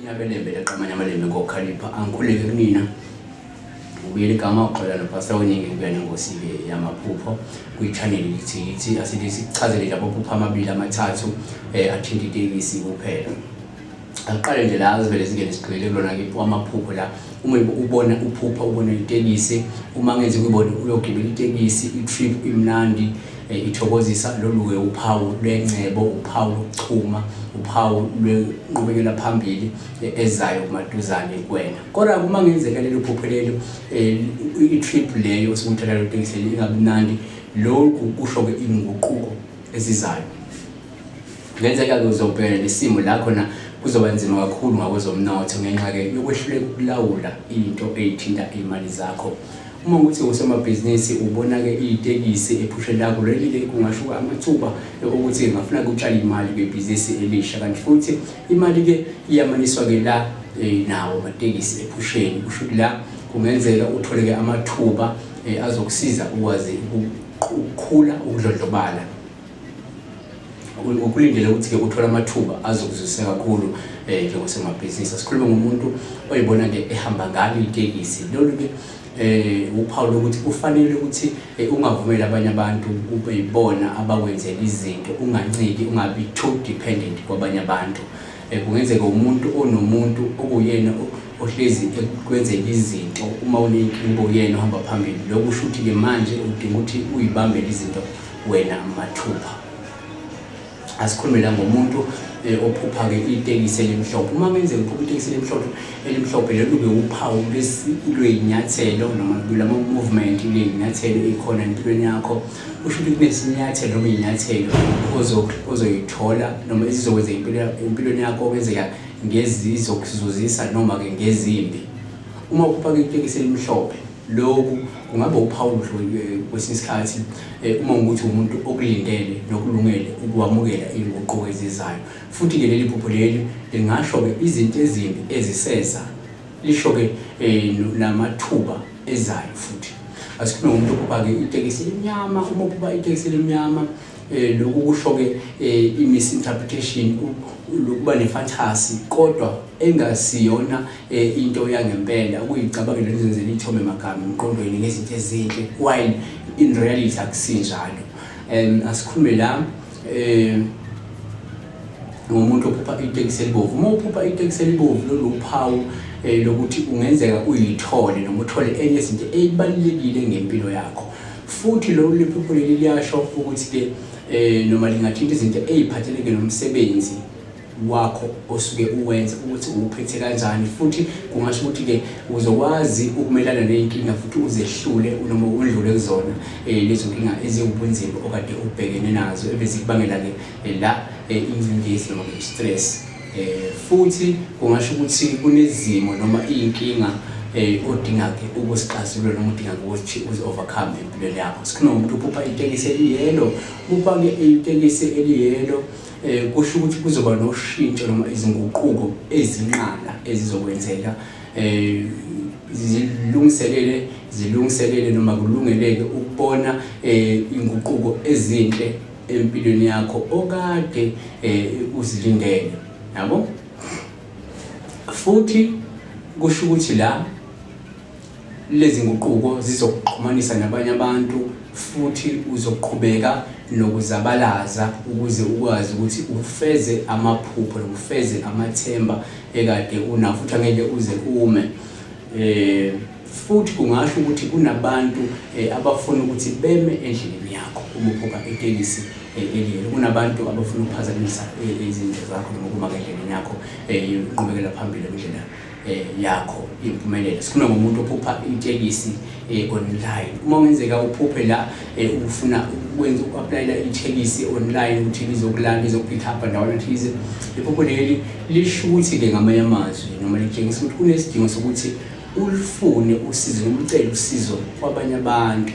Nyabelembe leqamanya amalembe ngokhalipha angikhuleke kunina ubuyele igama uxola noPastor Weningi ubuyana ngosike yamaphupho kwi-channel yithi asithi sichazele nje amaphupho amabili amathathu athinta itekisi kuphela. Aqale nje la azivele zingene sigqile kulona ke amaphupho la uma ubona uphupha ubona itekisi uma ngenze ukubona uyogibela itekisi i-trip imnandi ithokozisa lolu uphawu lwencebo uphawu lokuchuma uphawu lwenqubekela phambili ezayo kumaduzane kuwena. Kodwa uma ngenzeka lelo phupho lelo i-trip leyo osukuthatha lo tekisi ingabi mnandi lokhu kusho ke inguquko ezizayo. Ngenzeka ke uzobhekana nesimo la khona kuzoba nzima kakhulu ngakwezomnotho ngenxa ke yokwehluleka ukulawula into eyithinta imali zakho. Uma ukuthi usomabhizinisi ubona ke itekisi ephushe lakho leli kungashuka amathuba ukuthi ngafuna ukutshala imali kwebhizinisi elisha kanti futhi imali ke iyamaniswa ke la nawo amatekisi ephusheni kusho la kungenzeka uthole ke amathuba azokusiza ukwazi ukukhula ukudlondlobala ukulindele ukuthi ke uthola amathuba azokuzwisa kakhulu njengosemabhizinisi. Sikhuluma ngomuntu oyibona ke ehamba ngalo itekisi lolu ke uphawu lokuthi kufanele ukuthi ungavumeli abanye abantu kube yibona abakwenzela izinto unganciki ungabi too dependent kwabanye abantu. Kungenzeka umuntu onomuntu okuyena ohlezi ekwenzela izinto uma unenkinga uyena uhamba phambili lokho kusho ukuthi ke manje udinga ukuthi uyibambele izinto wena mathupha. Asikhulume la ngomuntu ophupha ke itekisi elimhlophe. Uma ngenzeka uphupha itekisi elimhlophe lelo ke uphawu lwezinyathelo noma kulama movement ley'nyathelo ekhona empilweni yakho. Kusho ukuthi kunesinyathelo noma izinyathelo ozoyithola noma ezizokwenza empilweni yakho okwenzeka ngezizokuzuzisa noma ke ngezimbi. Uma uphupha itekisi elimhlophe lokhu kungaba uphawu kwesinye isikhathi uma ukuthi umuntu okulindele nokulungele ukwamukela inguquko ezizayo. Futhi ke leli phupho leli lingasho ke izinto ezimbi eziseza lisho ke namathuba ezayo futhi. Asikhulume ngomuntu ophupha ke itekisi elimnyama. Uma uphupha itekisi elimnyama lokhu kusho ke i-misinterpretation lokuba nefantasy kodwa engasiyona into yangempela ukuyicabangela lezenzela ithome magama emqondweni ngezinto ezinhle while in reality akusinjalo. Asikhulume la ngomuntu ophupha itekisi elibovu. Uma uphupha itekisi elibovu lolu uphawu lokuthi ungenzeka uyithole noma uthole enye izinto ezibalulekile ngempilo yakho. Futhi lo liphupho leli liyasho ukuthi ke noma lingathinta izinto eziphathelene nomsebenzi wakho osuke uwenza ukuthi uphethe kanjani. Futhi kungasho ukuthi ke uzokwazi ukumelana nezinkinga futhi uzehlule noma udlule kuzona lezo nkinga eziwubunzima okade ubhekene nazo ebezikubangela ke la ingcindezi noma stress. Futhi kungasho ukuthi kunezimo noma izinkinga odinga ke ukusixazulula noma udinga ukuthi uzi-overcome empilweni yakho. Sikhuluma ngomuntu uphupha itekisi eliyelo. Uphupha ke itekisi eliyelo kusho ukuthi kuzoba noshintsho noma izinguquko ezinqala ezizokwenzeka zilungiselele noma kulungeleke ukubona inguquko ezinhle empilweni yakho okade uzilindele yabo. Futhi kusho ukuthi la lezi nguquko zizokuxhumanisa nabanye abantu futhi uzoqhubeka nokuzabalaza ukuze ukwazi ukuthi ufeze amaphupho nokufeze amathemba ekade unawo futhi angeke uze ume. Futhi kungasho ukuthi kunabantu abafuna ukuthi beme endleleni yakho uma uphupha itekisi eliyelo. Kunabantu abafuna ukuphazamisa izinto zakho noma kuma endleleni yakho uqhubekela phambili endlela yakho impumelelo. Sikhuluma ngomuntu ophupha itekisi online. Uma ungenzeka uphuphe la ufuna ukwenza uku-applyela itekisi online ukuthi lizokulanda lizokupick up ndawana thize. Iphupho leli lisho ukuthi ke ngamanye amazwi noma litshengisa ukuthi kunesidingo sokuthi ulifune usizo noma ucele usizo kwabanye abantu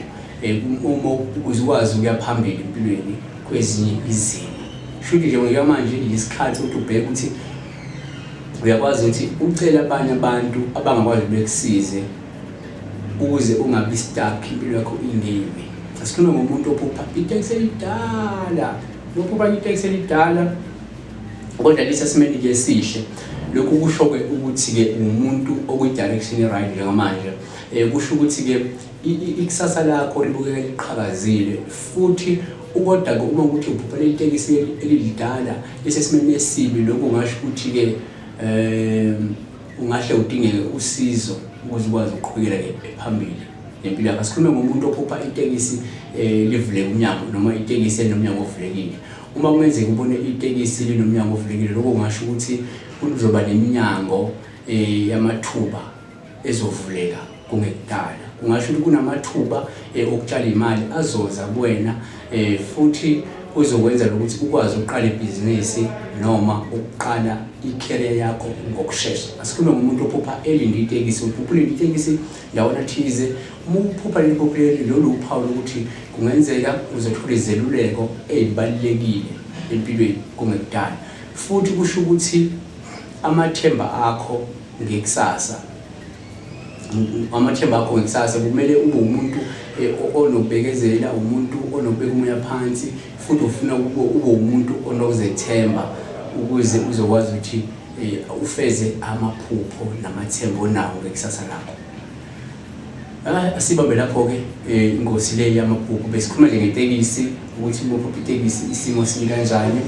uma ukuze ukwazi ukuya phambili empilweni kwezinye izimo. Shuthi nje ngamanje isikhathi ukuthi ubheke ukuthi uyakwazi ukuthi ucele abanye abantu abangakwazi bekusize ukuze ungabi stuck impilo yakho ingemi. Asikhuluma ngomuntu ophupha itekisi elidala. Uphupha itekisi elidala kodwa lisesimeni ke sihle lokhu kusho ke ukuthi ke umuntu okwi-direction right njengamanje kusho ukuthi ke ikusasa lakho libukeka liqhakazile futhi ukodwa ke uma ukuthi ubhubhele itekisi elidala esesimeni esibi lokho ungasho ukuthi ke ungahle udingeke usizo ukuze ukwazi ukuqhubekela phambili nempilo yakho. Sikhulume ngomuntu ophupha itekisi livule umnyango noma itekisi enomnyango ovulekile. Uma kungenzeka ubone itekisi linomnyango ovulekile lokho ungasho ukuthi kuzoba neminyango yamathuba ezovuleka kungekudala. Ungasho ukuthi kunamathuba okutshala imali azoza kuwena futhi kuzokwenza ukuthi ukwazi ukuqala ibhizinisi noma ukuqala i-career yakho ngokushesha. Asikhulume ngomuntu ophupha elinde itekisi, uphuphule itekisi ndawona thize. Uma uphupha leli phupho lolu uphawu ukuthi kungenzeka uzothola izeluleko ezibalulekile empilweni kungekudala. Futhi kusho ukuthi amathemba akho ngekusasa kumele ube umuntu onobekezela, umuntu onobeka umoya phansi futhi ufuna ube umuntu onokuzethemba ukuze uzokwazi ukuthi ufeze amaphupho namathemba onawo ngekusasa lakho. Asibambe lapho ke ingosi le yamaphupho besikhuluma nje ngetekisi ukuthi uma uphupha itekisi isimo simi kanjani.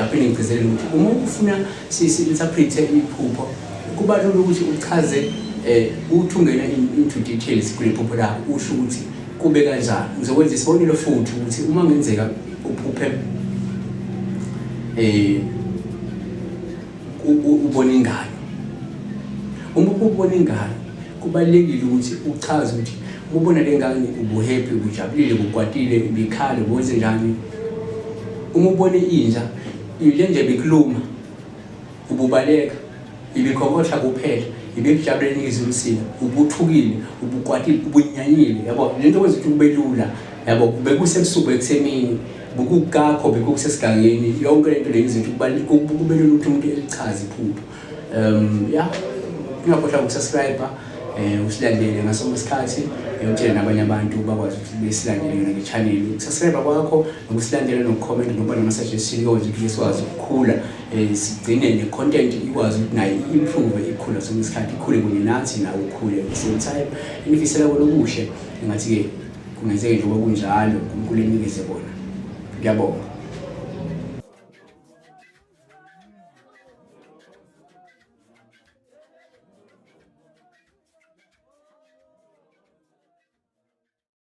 Aphinde ngigcizelele ukuthi uma ufuna si-interpret iphupho kuba lula ukuthi uchaze uthi ungena into details kule phupho lakho usho ukuthi kube kanjani. Ngizokwenza isibonelo futhi ukuthi uma ngenzeka uphuphe ubona ingane. Uma ubona ingane kubalekile ukuthi uchaze ukuthi ubona le ngane ubuhappy, ujabulile, ukwatile, ubikhala, uwenze njani. Uma ubona inja ile nje bikuluma, ububaleka, ibikhokotha kuphela, ibikujabulela izimsila, ubuthukile, ubukwatile, ubunyanyile, yabo lento kwenza ukuthi kube lula, yabo bekusebusuku eksemini, bukukakho bekusesigangeni, yonke lento leyizo ukuthi kube lula ukuthi umuntu elichaze iphupho. Ungakhohlwa ukusubscribe, usilandele ngaso isikhathi, utshele nabanye abantu bakwazi ukuthi besilandele nge-channel. Ukusubscribe kwakho nokusilandela nokucomment nokuba nama-suggestion kwenza ukuthi sikwazi ukukhula, sigcine ne-content ikwazi ukuthi nayo improve ikhula sonke isikhathi, ikhule kunye nathi nawe ukhule at the same time. Inifisela kona okuhle engathi-ke kungenzeka njengoba kunjalo uNkulunkulu enikeze bona. Ngiyabonga.